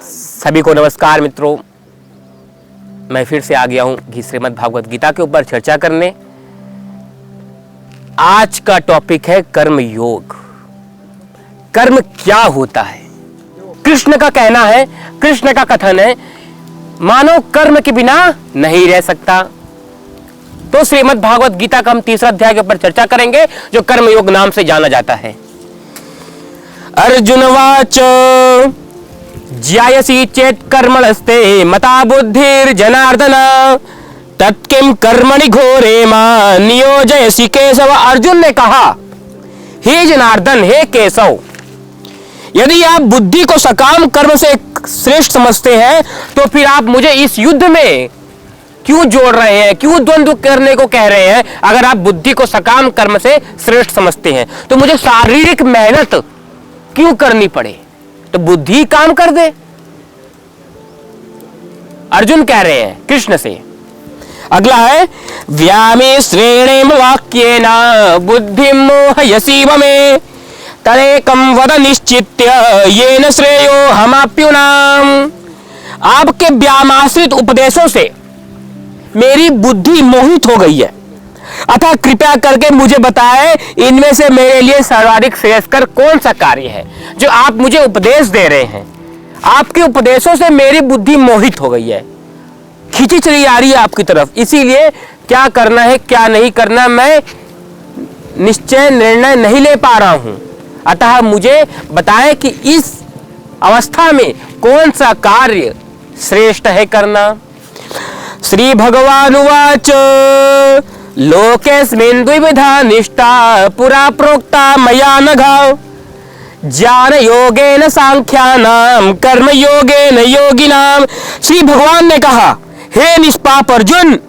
सभी को नमस्कार मित्रों, मैं फिर से आ गया हूं श्रीमद् भागवत गीता के ऊपर चर्चा करने। आज का टॉपिक है कर्म योग। कर्म क्या होता है? कृष्ण का कहना है, कृष्ण का कथन है, मानव कर्म के बिना नहीं रह सकता। तो श्रीमद् भागवत गीता का हम तीसरा अध्याय के ऊपर चर्चा करेंगे, जो कर्म योग नाम से जाना जाता है। अर्जुनवाच ज्यायसी चेत कर्मणस्ते मता बुद्धिर्जनार्दन तत्किं कर्मणि घोरे मां नियोजयसि केशव। अर्जुन ने कहा, हे जनार्दन, हे केशव, यदि आप बुद्धि को सकाम कर्म से श्रेष्ठ समझते हैं तो फिर आप मुझे इस युद्ध में क्यों जोड़ रहे हैं, क्यों द्वंद्व करने को कह रहे हैं? अगर आप बुद्धि को सकाम कर्म से श्रेष्ठ समझते हैं तो मुझे शारीरिक मेहनत क्यों करनी पड़े? तो बुद्धि काम कर दे। अर्जुन कह रहे हैं कृष्ण से। अगला है, व्यामे श्रेणेम वाक्येन बुद्धिं मोहयसीव मे तदेकं वद निश्चित्य येन श्रेयो हमाप्युनाम। आपके व्यामाश्रित उपदेशों से मेरी बुद्धि मोहित हो गई है, अतः कृपया करके मुझे बताएं, इनमें से मेरे लिए सर्वाधिक श्रेयस्कर कौन सा कार्य है जो आप मुझे उपदेश दे रहे हैं। आपके उपदेशों से मेरी बुद्धि मोहित हो गई है, खींची चली आ रही है आपकी तरफ। इसीलिए क्या करना है क्या नहीं करना मैं निश्चय निर्णय नहीं ले पा रहा हूं। अतः मुझे बताएं कि इस अवस्था में कौन सा कार्य श्रेष्ठ है करना। श्री भगवानुवाच लोकेस्मिन् द्विविधा निष्ठा पुरा प्रोक्ता मया नघ ज्ञान योगेन सांख्यानाम कर्म योगेन योगिनाम। श्री भगवान ने कहा, हे निष्पाप अर्जुन,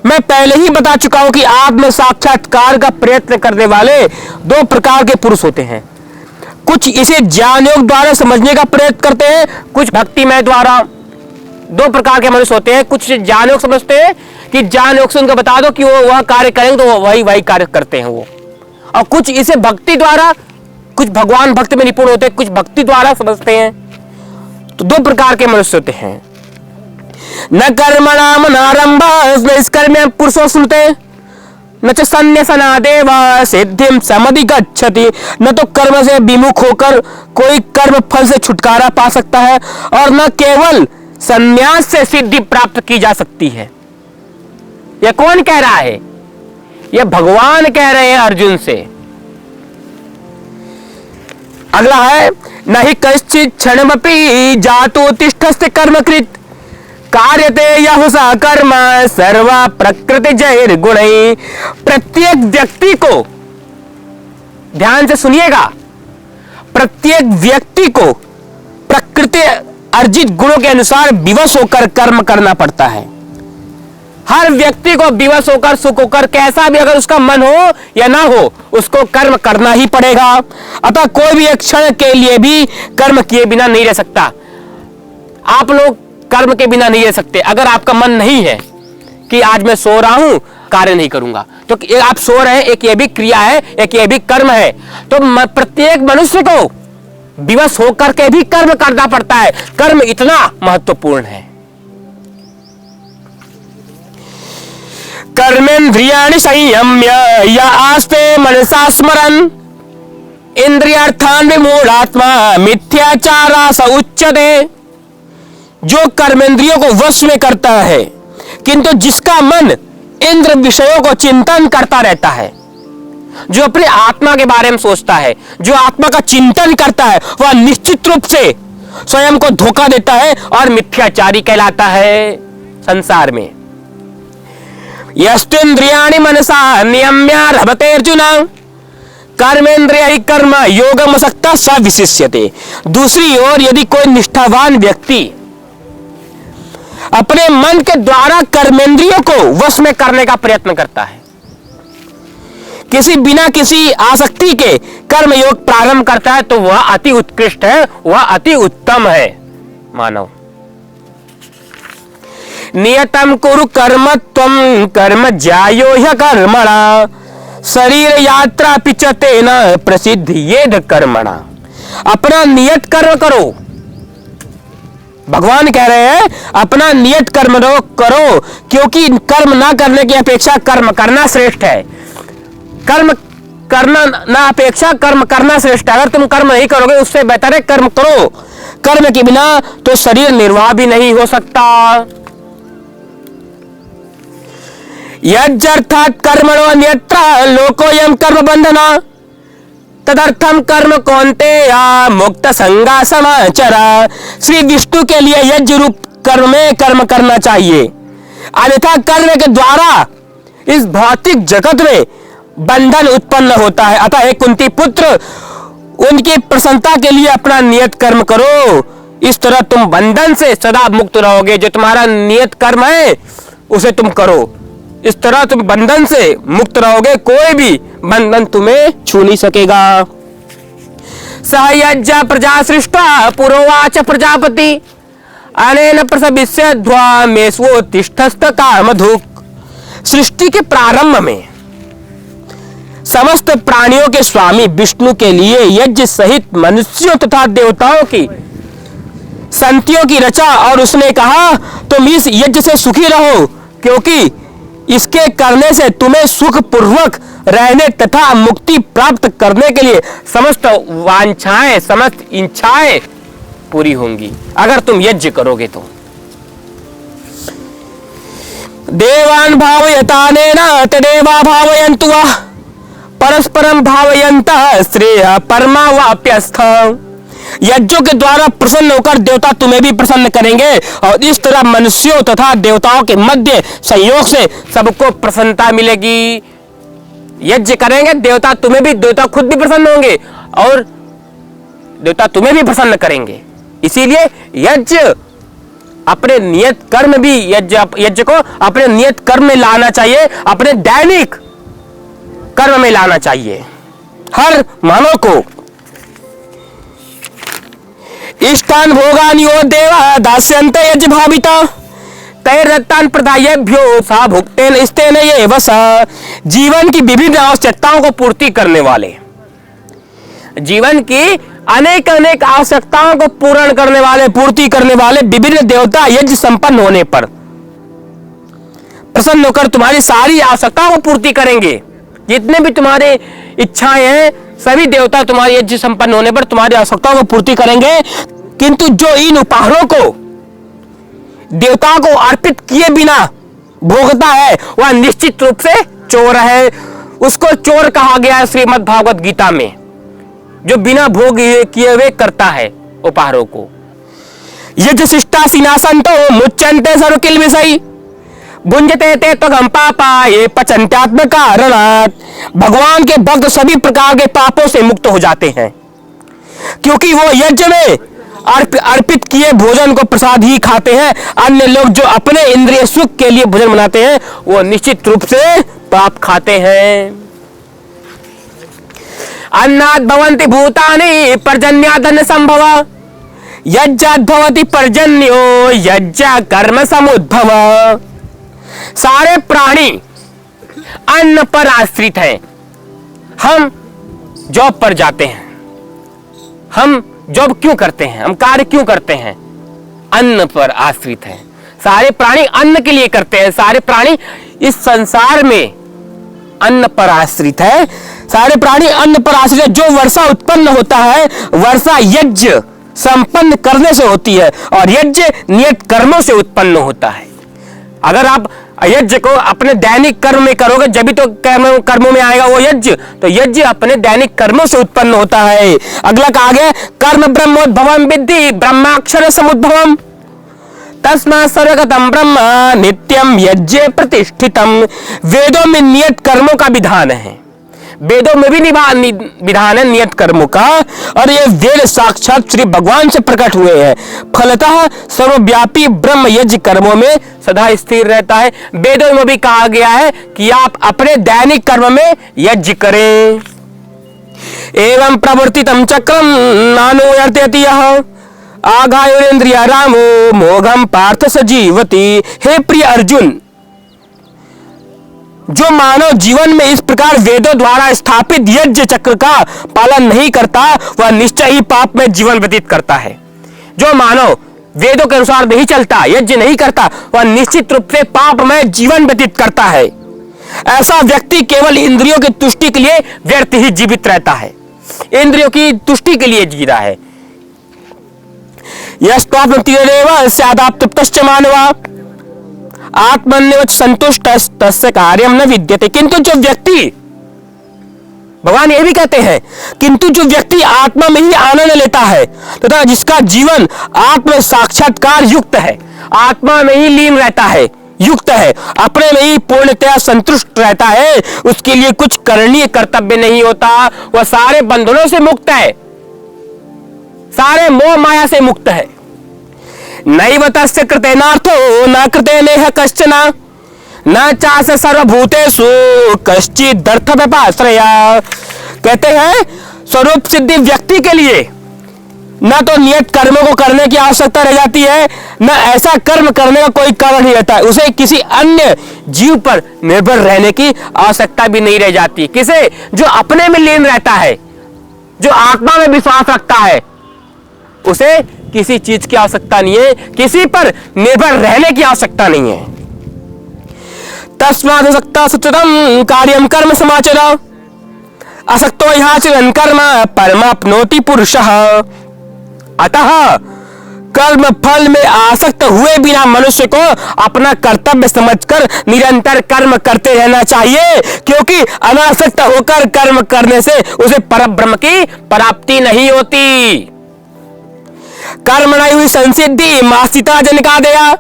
मैं पहले ही बता चुका हूं कि आत्म साक्षात्कार का प्रयत्न करने वाले दो प्रकार के पुरुष होते हैं। कुछ इसे ज्ञान योग द्वारा समझने का प्रयत्न करते हैं, कुछ भक्तिमय द्वारा। दो प्रकार के मनुष्य होते हैं। कुछ ज्ञान योग समझते हैं कि ज्ञान योग से उनको बता दो कि वो वह कार्य करेंगे तो वही कार्य करते हैं वो। और कुछ इसे भक्ति द्वारा, कुछ भगवान भक्ति में निपुण होते हैं, कुछ भक्ति द्वारा समझते हैं। तो दो प्रकार के मनुष्य होते हैं। न कर्मणाम नारंभ निष्कर्म्य पुरुषो श्नुते न च संन्यासनादेव सिद्धिं समधिगच्छति। न तो कर्म से विमुख होकर कोई कर्म फल से छुटकारा पा सकता है और न केवल संन्यास से सिद्धि प्राप्त की जा सकती है। यह कौन कह रहा है? यह भगवान कह रहे हैं अर्जुन से। अगला है, नहीं कश्चित् क्षणमपि जातो तिष्ठस्ते कर्मकृत् कार्यते यहुषा कर्म सर्वा प्रकृति जैर गुणैः। प्रत्येक व्यक्ति को, ध्यान से सुनिएगा, प्रत्येक व्यक्ति को प्रकृति अर्जित गुणों के अनुसार विवश होकर कर्म करना पड़ता है। हर व्यक्ति को विवश होकर, सुख होकर, कैसा भी अगर उसका मन हो या ना हो, उसको कर्म करना ही पड़ेगा। अतः कोई भी एक क्षण के लिए भी कर्म किए बिना नहीं रह सकता। आप लोग कर्म के बिना नहीं रह सकते। अगर आपका मन नहीं है कि आज मैं सो रहा हूं, कार्य नहीं करूंगा, तो आप सो रहे हैं, एक ये भी क्रिया है, एक ये भी कर्म है। तो प्रत्येक मनुष्य को विवश होकर के भी कर्म करना पड़ता है। कर्म इतना महत्वपूर्ण है। कर्मेन्द्रियाणि संयम्य या आस्ते मनसा स्मरन् इंद्रियार्थान् विमूढ़ात्मा मिथ्याचारः उच्यते। जो कर्मेंद्रियों को वश में करता है किंतु जिसका मन इंद्र विषयों को चिंतन करता रहता है, जो अपने आत्मा के बारे में सोचता है, जो आत्मा का चिंतन करता है, वह निश्चित रूप से स्वयं को धोखा देता है और मिथ्याचारी कहलाता है संसार में। यस्तेन्द्रियाणि मनसा नियम्य रभते अर्जुन कर्मेन्द्रिय कर्म योगमसक्तः स विशिष्यते। दूसरी ओर यदि कोई निष्ठावान व्यक्ति अपने मन के द्वारा कर्मेंद्रियों को वश में करने का प्रयत्न करता है, बिना किसी आसक्ति के कर्म योग प्रारंभ करता है, तो वह अति उत्कृष्ट है, वह अति उत्तम है। मानव नियतम कुरु कर्म त्वं कर्म ज्यायो ह्यकर्मणा शरीर यात्रा पिचते न प्रसिद्ध येद कर्मणा। अपना नियत कर्म करो, भगवान कह रहे हैं अपना नियत कर्म करो, क्योंकि कर्म ना करने की अपेक्षा कर्म करना श्रेष्ठ है। कर्म करना ना अपेक्षा कर्म करना श्रेष्ठ है। अगर तुम कर्म नहीं करोगे उससे बेहतर है कर्म करो। कर्म के बिना तो शरीर निर्वाह भी नहीं हो सकता। यज्जर्थात् कर्मणो अन्यत्र लोकोऽयं कर्म बंधना तदर्थम कर्म कौन्तेय मुक्त संगा समाचरा। श्री विष्णु के लिए यज्ञ रूप कर्म में कर्म करना चाहिए, अन्यथा कर्म के द्वारा इस भौतिक जगत में बंधन उत्पन्न होता है। अतः हे कुंती पुत्र, उनकी प्रसन्नता के लिए अपना नियत कर्म करो, इस तरह तुम बंधन से सदा मुक्त रहोगे। जो तुम्हारा नियत कर्म है उसे तुम करो, इस तरह तुम बंधन से मुक्त रहोगे, कोई भी बंधन तुम्हें छू नहीं सकेगा। सहयज्ञ प्रजा सृष्टा पुरोवाच प्रजापति अनेन प्रसविष्य ध्वामेष्वोत्तिष्ठस्त कामधुक्। सृष्टि के प्रारंभ में समस्त प्राणियों के स्वामी विष्णु के लिए यज्ञ सहित मनुष्यों तथा देवताओं की संतियों की रचा, और उसने कहा तुम इस यज्ञ से सुखी रहो, क्योंकि इसके करने से तुम्हें सुख पूर्वक रहने तथा मुक्ति प्राप्त करने के लिए समस्त वांछाएं, समस्त इच्छाएं पूरी होंगी अगर तुम यज्ञ करोगे तो। देवान् भावयतानेन तदेवा भावयन्तु वः परस्परम भावयन्तः श्रेयः परमावाप्यस्थ। यज्ञों के द्वारा प्रसन्न होकर देवता तुम्हें भी प्रसन्न करेंगे, और इस तरह मनुष्यों तथा देवताओं के मध्य संयोग से सबको प्रसन्नता मिलेगी। यज्ञ करेंगे देवता तुम्हें भी, देवता खुद भी प्रसन्न होंगे और देवता तुम्हें भी प्रसन्न करेंगे। इसीलिए यज्ञ अपने नियत कर्म भी, यज्ञ को अपने नियत कर्म में लाना चाहिए, अपने दैनिक कर्म में लाना चाहिए हर मानव को। इष्टान भोगान यो देवा दास्यन्ते यज्ञ भाविता तैर्दत्तान प्रदायेभ्यो सा भुक्तेन इस्तेन ये वसा। जीवन की विभिन्न आवश्यकताओं को पूर्ति करने वाले, जीवन की अनेक अनेक आवश्यकताओं को पूर्ण करने वाले, पूर्ति करने वाले विभिन्न देवता यज्ञ संपन्न होने पर प्रसन्न होकर तुम्हारी सारी आवश्यकताओं को पूर्ति करेंगे। जितने भी तुम्हारे इच्छाएं हैं सभी देवता तुम्हारे यज्ञ संपन्न होने पर तुम्हारी आवश्यकताओं को पूर्ति करेंगे। किंतु जो इन उपहारों को देवताओं को अर्पित किए बिना भोगता है वह निश्चित रूप से चोर है। उसको चोर कहा गया है श्रीमद् भागवत गीता में, जो बिना भोग किए हुए करता है उपहारों को। यज्ञ शिष्टा सिनासंतो मुच्यन्ते सर्वकिल विषयी भुंजते ते त्वगम पापा ये पचन्त्यात्म कारणात्। भगवान के भक्त सभी प्रकार के पापों से मुक्त हो जाते हैं, क्योंकि वो यज्ञ में अर्पित किए भोजन को प्रसाद ही खाते हैं। अन्य लोग जो अपने इंद्रिय सुख के लिए भोजन बनाते हैं वो निश्चित रूप से पाप खाते हैं। अन्नात् भवन्ति भूतानि पर्जन्यादन्न संभव यज्ञात् भवति पर्जन्यो यज्ञ कर्म समुद्भव। सारे प्राणी अन्न पर आश्रित हैं। हम जॉब पर जाते हैं, हम जॉब क्यों करते हैं, हम कार्य क्यों करते हैं, अन्न पर आश्रित हैं। सारे प्राणी अन्न के लिए करते हैं। सारे प्राणी इस संसार में अन्न पर आश्रित है। सारे प्राणी अन्न पर आश्रित है। जो वर्षा उत्पन्न होता है वर्षा यज्ञ संपन्न करने से होती है, और यज्ञ नियत कर्मों से उत्पन्न होता है। अगर आप यज्ञ को अपने दैनिक कर्म में करोगे जब तो कर्मों में आएगा वो यज्ञ। तो यज्ञ अपने दैनिक कर्मों से उत्पन्न होता है। अगला कहा गया कर्म ब्रह्मोद्भवम विद्धि ब्रह्माक्षर समुद्भवम तस्मात् सर्वगतं ब्रह्म नित्यम यज्ञ प्रतिष्ठितम। वेदों में नियत कर्मों का विधान है, वेदों में भी विधान है नियत कर्मों का, और ये वेद साक्षात श्री भगवान से प्रकट हुए हैं। फलतः सर्वव्यापी ब्रह्म यज्ञ कर्मों में सदा स्थिर रहता है। वेदों में भी कहा गया है कि आप अपने दैनिक कर्म में यज्ञ करें। एवं प्रवर्तितम चक्रम नानुवर्तयति यः आघायुरेन्द्रिय रामो मोघम पार्थ सजीवति। हे प्रिय अर्जुन, जो मानव जीवन में इस प्रकार वेदों द्वारा स्थापित यज्ञ चक्र का पालन नहीं करता वह निश्चय ही पाप में जीवन व्यतीत करता है। जो मानव वेदों के अनुसार नहीं चलता, यज्ञ नहीं करता, वह निश्चित रूप से पापमय जीवन व्यतीत करता है। ऐसा व्यक्ति केवल इंद्रियों की तुष्टि के लिए व्यर्थ ही जीवित रहता है, इंद्रियों की तुष्टि के लिए जी रहा है। यस्त्वात्मतीरेव स्यादाप्तुप्तश्च मानवा आत्मन्यवच संतुष्ट तस्य कार्यम न विद्यते। किंतु जो व्यक्ति, भगवान ये भी कहते हैं, किंतु जो व्यक्ति आत्मा में ही आनंद लेता है तथा जिसका जीवन आत्म साक्षात्कार युक्त है, आत्मा में ही लीन रहता है, युक्त है, अपने में ही पूर्णतया संतुष्ट रहता है, उसके लिए कुछ करणीय कर्तव्य नहीं होता, वह सारे बंधनों से मुक्त है, सारे मोह माया से मुक्त है। नैव तस्य कृतेनार्थो न कृतेनेह कश्चन न चास्य सर्वभूतेषु कश्चिदर्थ व्यपाश्रया। कहते हैं स्वरूप सिद्धि व्यक्ति के लिए न तो नियत कर्मों को करने की आवश्यकता रह जाती है, न ऐसा कर्म करने का कोई कारण नहीं रहता है, उसे किसी अन्य जीव पर निर्भर रहने की आवश्यकता भी नहीं रह जाती। किसे? जो अपने में लीन रहता है, जो आत्मा में विश्वास रखता है, उसे किसी चीज की आवश्यकता नहीं है, किसी पर निर्भर रहने की आवश्यकता नहीं है। तस्मादसक्ता सततं कार्यं कर्म समाचर असक्तो ह्याचरन् कर्म परमाप्नोति पुरुषः। अतः कर्म फल में आसक्त हुए बिना मनुष्य को अपना कर्तव्य समझकर निरंतर कर्म करते रहना चाहिए, क्योंकि अनासक्त होकर कर्म करने से उसे परब्रह्म की प्राप्ति नहीं होती। कर्मणैव संसिद्धि मास्तिता जनकादया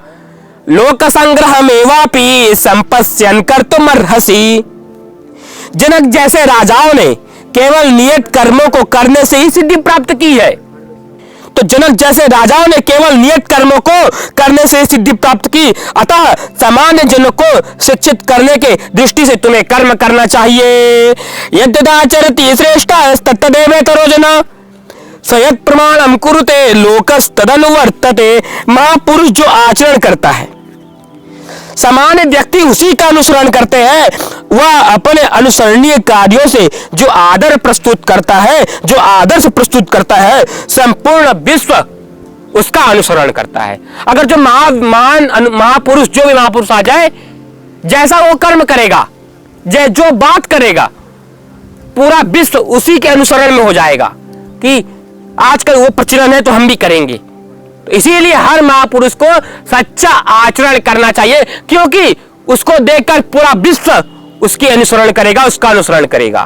लोक संग्रह मेवापि संपश्यन् कर्तुमर्हसि। जनक जैसे राजाओं ने केवल नियत कर्मों को करने से ही सिद्धि प्राप्त की है, तो जनक जैसे राजाओं ने केवल नियत कर्मों को करने से सिद्धि प्राप्त की, अतः सामान्य जनों को शिक्षित करने के दृष्टि से तुम्हें कर्म करना चाहिए। यद्यदाचरति श्रेष्ठस्तत्तदेवेतरो जना सयत् प्रमाणम कुरुते लोकस्तदनुवर्तते। महापुरुष जो आचरण करता है, सामान्य व्यक्ति उसी का अनुसरण करते हैं। वह अपने अनुसरणीय कार्यों से जो आदर प्रस्तुत करता है, जो आदर्श प्रस्तुत करता है, संपूर्ण विश्व उसका अनुसरण करता है। अगर जो महापुरुष, जो भी महापुरुष आ जाए, जैसा वो कर्म करेगा, जो बात करेगा, पूरा विश्व उसी के अनुसरण में हो जाएगा कि आजकल वो प्रचलन है तो हम भी करेंगे। तो इसीलिए हर महापुरुष को सच्चा आचरण करना चाहिए, क्योंकि उसको देखकर पूरा विश्व उसके अनुसरण करेगा, उसका अनुसरण करेगा।